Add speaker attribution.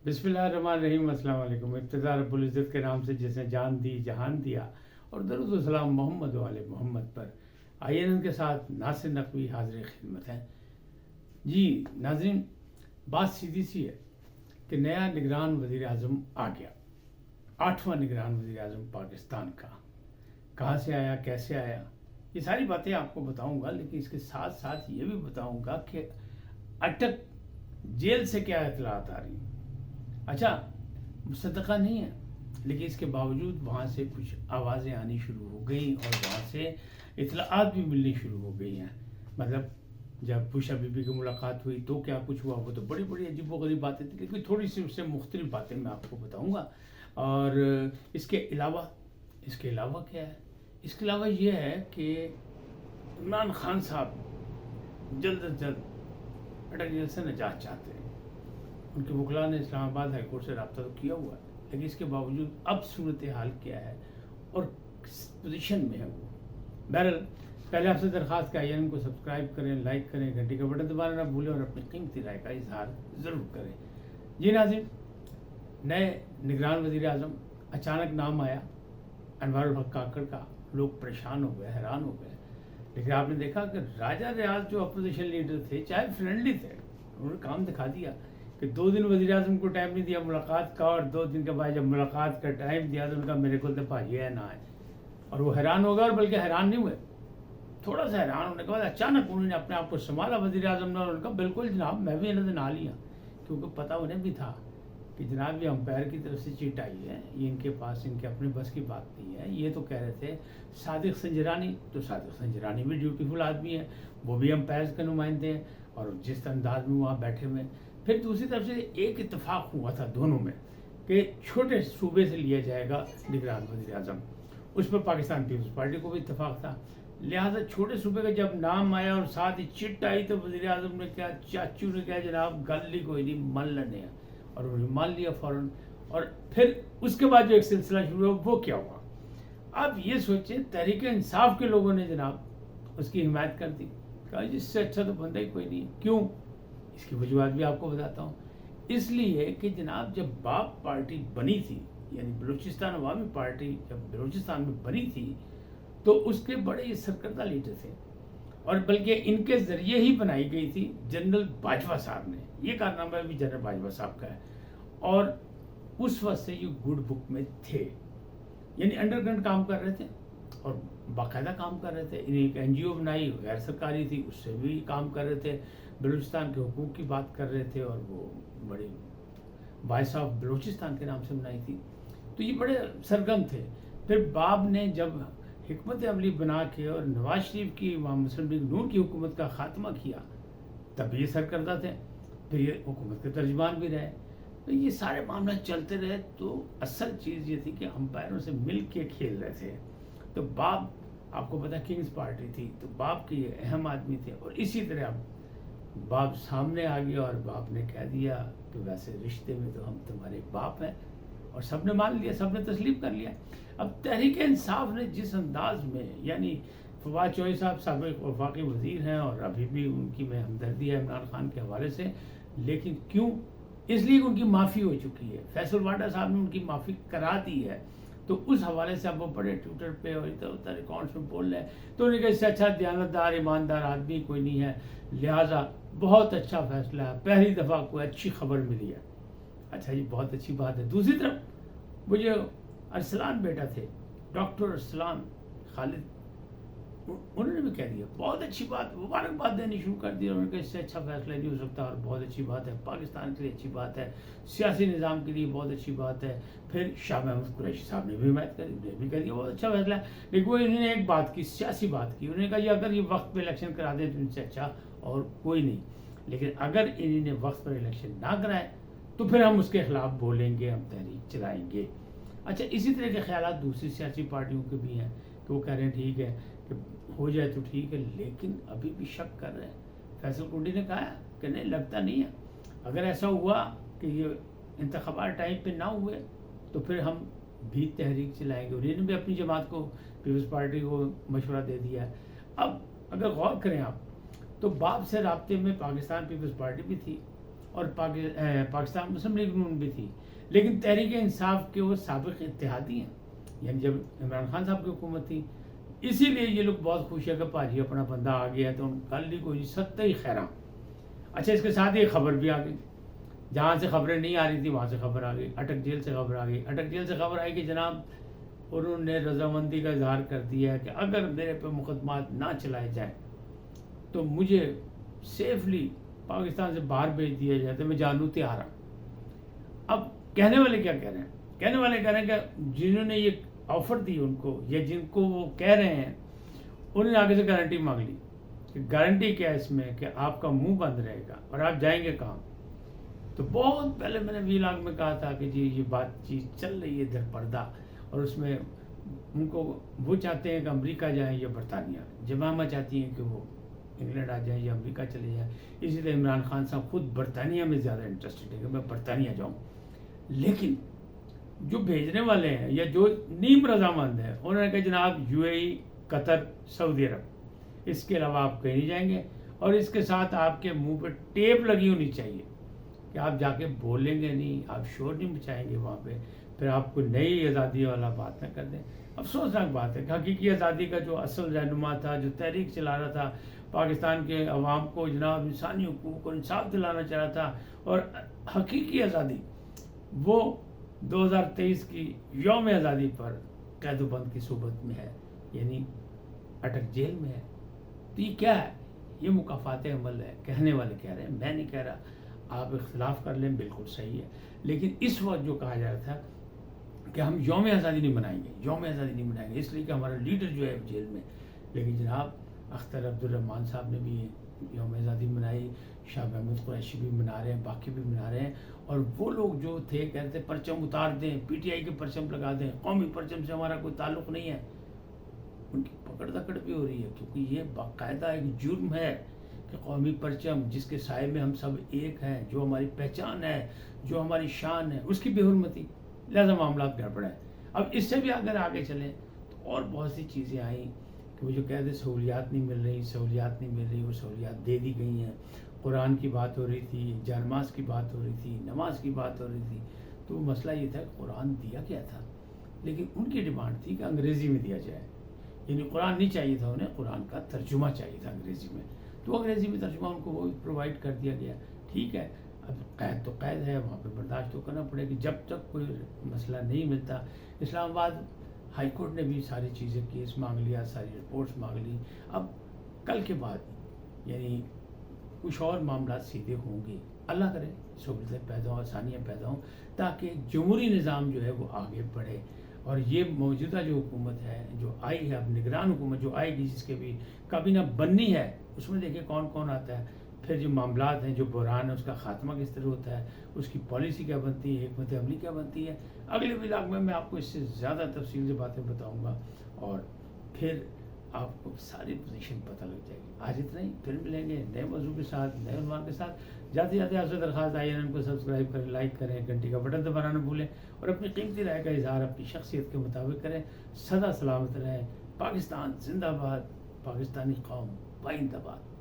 Speaker 1: بسم اللہ الرحمن الرحیم۔ السلام علیکم۔ ابتدا رب العزت کے نام سے جس نے جان دی جہان دیا، اور درود و سلام محمد و آل محمد پر۔ آئین ان کے ساتھ ناصر نقوی حاضر خدمت ہیں۔ جی ناظرین، بات سیدھی سی ہے کہ نیا نگران وزیر اعظم آ گیا، 8واں نگران وزیر اعظم پاکستان کا۔ کہاں سے آیا، کیسے آیا، یہ ساری باتیں آپ کو بتاؤں گا، لیکن اس کے ساتھ ساتھ یہ بھی بتاؤں گا کہ اٹک جیل سے کیا اطلاعات آ رہی ہیں۔ اچھا، مصدقہ نہیں ہے، لیکن اس کے باوجود وہاں سے کچھ آوازیں آنی شروع ہو گئیں اور وہاں سے اطلاعات بھی ملنی شروع ہو گئی ہیں۔ مطلب جب بشا بی بی کی ملاقات ہوئی تو کیا کچھ ہوا، وہ تو بڑی بڑی عجیب و غریب باتیں تھیں، لیکن تھوڑی سی اس سے مختلف باتیں میں آپ کو بتاؤں گا۔ اور اس کے علاوہ کیا ہے؟ اس کے علاوہ یہ ہے کہ عمران خان صاحب جلد از جلد اٹک جیل سے نجات چاہتے ہیں۔ ان کے وکلاء نے اسلام آباد ہائی کورٹ سے رابطہ تو کیا ہوا ہے، لیکن اس کے باوجود اب صورتحال کیا ہے اور کس پوزیشن میں ہے وہ۔ بہرحال پہلے آپ سے درخواست کہ آئین کو سبسکرائب کریں، لائک کریں، گھنٹی کا بٹن دبانا نہ بھولیں اور اپنی قیمتی رائے کا اظہار ضرور کریں۔ جی ناظرین، نئے نگران وزیر اعظم اچانک نام آیا انوار الحق کاکڑ کا، لوگ پریشان ہو گئے، حیران ہو گئے۔ لیکن آپ نے دیکھا کہ راجہ ریاض جو اپوزیشن لیڈر تھے، چاہے فرینڈلی تھے، انہوں نے کام دکھا دیا کہ 2 دن وزیر اعظم کو ٹائم نہیں دیا ملاقات کا، اور 2 دن کے بعد جب ملاقات کا ٹائم دیا تو ان کا میرے کو تو بھائی ہے نہ ہے، اور وہ حیران ہو گئے، اور بلکہ حیران نہیں ہوئے، تھوڑا سا حیران ہونے کے بعد اچانک انہوں نے اپنے آپ کو سنبھالا وزیر اعظم نے، اور ان کا بالکل جناب میں بھی انہیں نہ لیا، کیونکہ پتہ انہیں بھی تھا کہ جناب یہ امپائر کی طرف سے چیٹ آئی ہے، یہ ان کے پاس ان کے اپنے بس کی بات نہیں ہے۔ یہ تو کہہ رہے تھے صادق سنجرانی، تو صادق سنجرانی بھی ڈیوٹیفل آدمی ہے، وہ بھی امپائرز کے نمائندے ہیں، اور جس انداز میں وہاں بیٹھے ہوئے۔ پھر دوسری طرف سے ایک اتفاق ہوا تھا دونوں میں کہ چھوٹے صوبے سے لیا جائے گا نگران وزیر اعظم، اس پر پاکستان پیپلز پارٹی کو بھی اتفاق تھا، لہٰذا چھوٹے صوبے کا جب نام آیا اور ساتھ ہی چٹ آئی تو وزیر اعظم نے کیا، چاچو نے کیا، جناب گل ہی کوئی نہیں، مان لینے ہیں، اور انہوں نے مان لیا فوراً۔ اور پھر اس کے بعد جو ایک سلسلہ شروع ہوا وہ کیا ہوا، اب یہ سوچیں تحریک انصاف کے لوگوں نے جناب اس کی حمایت کر دی، کہا جس سے اچھا تو بندہ ہی کوئی نہیں ہے۔ کیوں؟ اس کی وجوہات بھی آپ کو بتاتا ہوں۔ اس لیے کہ جناب جب باپ پارٹی بنی تھی، یعنی بلوچستان عوامی پارٹی جب بلوچستان میں بنی تھی تو اس کے بڑے سرکردہ لیڈر تھے، اور بلکہ ان کے ذریعے ہی بنائی گئی تھی جنرل باجوہ صاحب نے، یہ کارنامہ بھی جنرل باجوہ صاحب کا ہے، اور اس وقت سے یہ گڈ بک میں تھے، یعنی انڈر گراؤنڈ کام کر رہے تھے اور باقاعدہ کام کر رہے تھے۔ انہیں ایک این جی او بنائی، غیر سرکاری تھی، اس سے بھی کام کر رہے تھے، بلوچستان کے حقوق کی بات کر رہے تھے، اور وہ بڑی وائس آف بلوچستان کے نام سے بنائی تھی، تو یہ بڑے سرگرم تھے۔ پھر باب نے جب حکمت عملی بنا کے اور نواز شریف کی مسلم لیگ نون کی حکومت کا خاتمہ کیا، تب یہ سرکردہ تھے، پھر یہ حکومت کے ترجمان بھی رہے، تو یہ سارے معاملات چلتے رہے۔ تو اصل چیز یہ تھی کہ امپائروں سے مل کے کھیل رہے تھے۔ تو باب آپ کو پتا کنگز پارٹی تھی، تو باب کے یہ اہم آدمی تھے، اور اسی طرح باپ سامنے آ گیا اور باپ نے کہہ دیا کہ ویسے رشتے میں تو ہم تمہارے باپ ہیں، اور سب نے مان لیا، سب نے تسلیم کر لیا۔ اب تحریک انصاف نے جس انداز میں، یعنی فواد چوہدری صاحب سابق وفاقی وزیر ہیں، اور ابھی بھی ان کی میں ہمدردی ہے عمران خان کے حوالے سے، لیکن کیوں؟ اس لیے کہ ان کی معافی ہو چکی ہے، فیصل واڈا صاحب نے ان کی معافی کرا دی ہے، تو اس حوالے سے اب وہ بڑے ٹویٹر پہ اور ادھر ادھر اکاؤنٹس میں بول رہے ہیں، تو انہوں نے کہا اس سے اچھا دیانتدار ایماندار آدمی کوئی نہیں ہے، لہٰذا بہت اچھا فیصلہ ہے، پہلی دفعہ کوئی اچھی خبر ملی ہے۔ اچھا جی، بہت اچھی بات ہے۔ دوسری طرف وہ جو ارسلان بیٹا تھے، ڈاکٹر ارسلان خالد، انہوں نے بھی کہہ دیا بہت اچھی بات، مبارکباد دینی شروع کر دی، انہوں نے کہا اس سے اچھا فیصلہ نہیں ہو سکتا، اور بہت اچھی بات ہے، پاکستان کے لیے اچھی بات ہے، سیاسی نظام کے لیے بہت اچھی بات ہے۔ پھر شاہ محمود قریشی صاحب نے بھی حمایت کری، انہوں نے بھی کہہ دیا بہت اچھا فیصلہ ہے، لیکن وہ انہوں نے ایک بات کی، سیاسی بات کی، انہوں نے کہا یہ اگر یہ وقت پہ الیکشن کرا دیں تو ان سے اچھا اور کوئی نہیں، لیکن اگر انہوں نے وقت پر الیکشن نہ کرائے تو پھر ہم اس کے خلاف بولیں گے، ہم تحریک چلائیں گے۔ اچھا، اسی طرح کے خیالات دوسری سیاسی پارٹیوں کے بھی ہیں کہ وہ کہہ رہے ہیں ٹھیک ہے کہ ہو جائے تو ٹھیک ہے، لیکن ابھی بھی شک کر رہے ہیں۔ فیصل کنڈی نے کہا ہے کہ نہیں، لگتا نہیں ہے، اگر ایسا ہوا کہ یہ انتخابات ٹائم پہ نہ ہوئے تو پھر ہم بھی تحریک چلائیں گے، اور انہوں نے بھی اپنی جماعت کو، پیپلز پارٹی کو مشورہ دے دیا ہے۔ اب اگر غور کریں آپ تو باپ سے رابطے میں پاکستان پیپلز پارٹی بھی تھی، اور پاکستان مسلم لیگ نون بھی تھی، لیکن تحریک انصاف کے وہ سابق اتحادی ہیں، یعنی جب عمران خان صاحب کی حکومت تھی، اسی لیے یہ لوگ بہت خوش ہے کہ پاجی اپنا بندہ آ گیا ہے تو کل ہی کوئی ستہ ہی خیراں۔ اچھا، اس کے ساتھ یہ خبر بھی آ گئی، جہاں سے خبریں نہیں آ رہی تھی وہاں سے خبر آ گئی، اٹک جیل سے خبر آ گئی، اٹک جیل سے خبر آئی کہ جناب انہوں نے رضامندی کا اظہار کر دیا ہے کہ اگر میرے پہ مقدمات نہ چلائے جائیں تو مجھے سیفلی پاکستان سے باہر بھیج دیا جائے تو میں جانوں تیار ہوں۔ اب کہنے والے کیا کہہ رہے ہیں؟ کہنے والے کہہ رہے ہیں کہ جنہوں نے یہ آفر دی ان کو، یا جن کو وہ کہہ رہے ہیں، انہوں نے آگے سے گارنٹی مانگ لی کہ گارنٹی کیا ہے اس میں کہ آپ کا منہ بند رہے گا اور آپ جائیں گے کہاں؟ تو بہت پہلے میں نے ویلاگ میں کہا تھا کہ جی یہ بات چیز چل رہی ہے در پردہ، اور اس میں ان کو وہ چاہتے ہیں کہ امریکہ جائیں یا برطانیہ، جمامہ چاہتی ہیں کہ وہ انگلینڈ آ جائیں یا امریکہ چلے جائیں، اسی طرح عمران خان صاحب خود برطانیہ میں زیادہ انٹرسٹڈ ہے کہ میں برطانیہ جاؤں۔ لیکن جو بھیجنے والے ہیں یا جو نیم رضامند ہیں انہوں نے کہا جناب یو اے ای، قطر، سعودی عرب، اس کے علاوہ آپ کہیں نہیں جائیں گے، اور اس کے ساتھ آپ کے منہ پہ ٹیپ لگی ہونی چاہیے کہ آپ جا کے بولیں گے نہیں، آپ شور نہیں مچائیں گے وہاں پہ، پھر آپ کو نئی آزادی والا بات نہ کر دیں۔ افسوسناک بات ہے کہ حقیقی آزادی کا جو اصل رہنما تھا، جو تحریک چلا رہا تھا، پاکستان کے عوام کو جناب انسانی حقوق اور انصاف دلانا چاہ رہا تھا، اور حقیقی آزادی وہ 2023 کی یوم آزادی پر قید و بند کی صورت میں ہے، یعنی اٹک جیل میں ہے۔ تو یہ کیا ہے؟ یہ مکافات عمل ہے، کہنے والے کہہ رہے ہیں، میں نہیں کہہ رہا۔ آپ اختلاف کر لیں، بالکل صحیح ہے، لیکن اس وقت جو کہا جا رہا تھا کہ ہم یوم آزادی نہیں منائیں گے، یوم آزادی نہیں منائیں گے اس لیے کہ ہمارا لیڈر جو ہے جیل میں، لیکن جناب اختر عبدالرحمان صاحب نے بھی یوم آزادی منائی، شاہ محمود قریشی بھی منا رہے ہیں، باقی بھی منا رہے ہیں، اور وہ لوگ جو تھے کہتے پرچم اتار دیں، پی ٹی آئی کے پرچم لگا دیں، قومی پرچم سے ہمارا کوئی تعلق نہیں ہے، ان کی پکڑ دکڑ بھی ہو رہی ہے، کیونکہ یہ باقاعدہ ایک جرم ہے کہ قومی پرچم جس کے سائے میں ہم سب ایک ہیں، جو ہماری پہچان ہے، جو ہماری شان ہے، اس کی بے حرمتی، لہذا معاملات گڑبڑ ہیں۔ اب اس سے بھی اگر آگے چلیں تو اور بہت سی چیزیں آئیں کہ وہ جو کہتے سہولیات نہیں مل رہی، سہولیات نہیں مل رہی، وہ سہولیات دے دی گئی ہیں۔ قرآن کی بات ہو رہی تھی، جانماز کی بات ہو رہی تھی، نماز کی بات ہو رہی تھی، تو مسئلہ یہ تھا کہ قرآن دیا کیا تھا، لیکن ان کی ڈیمانڈ تھی کہ انگریزی میں دیا جائے، یعنی قرآن نہیں چاہیے تھا انہیں، قرآن کا ترجمہ چاہیے تھا انگریزی میں، تو انگریزی میں ترجمہ ان کو وہ پرووائڈ کر دیا گیا۔ ٹھیک ہے، اب قید تو قید ہے، وہاں پہ برداشت تو کرنا پڑے گی جب تک کوئی مسئلہ نہیں ملتا۔ اسلام آباد ہائی کورٹ نے بھی ساری چیزیں کیس مانگ لیا، ساری رپورٹس مانگ لی، اب کل کے بعد یعنی کچھ اور معاملات سیدھے ہوں گے، اللہ کرے سہولتیں پیدا ہوں، آسانیاں پیدا ہوں، تاکہ جمہوری نظام جو ہے وہ آگے بڑھے، اور یہ موجودہ جو حکومت ہے جو آئی ہے، اب نگران حکومت جو آئے گی، جس کے بھی کابینہ بننی ہے، اس میں دیکھیں کون کون آتا ہے، پھر جو معاملات ہیں، جو بحران ہے، اس کا خاتمہ کس طرح ہوتا ہے، اس کی پالیسی کیا بنتی ہے، حکمت عملی کیا بنتی ہے۔ اگلے ولاگ میں آپ کو اس سے زیادہ تفصیل سے باتیں بتاؤں گا، اور پھر آپ کو ساری پوزیشن پتہ لگ جائے گی۔ آج اتنا ہی، پھر ملیں گے نئے موضوع کے ساتھ، نئے عنوان کے ساتھ۔ جاتے جاتے آپ سے درخواست آئی ہے، کو سبسکرائب کریں، لائک کریں، گھنٹی کا بٹن دبانا نہ بھولیں، اور اپنی قیمتی رائے کا اظہار اپنی شخصیت کے مطابق کریں۔ سدا سلامت رہیں، پاکستان زندہ باد، پاکستانی قوم بائندہ باد۔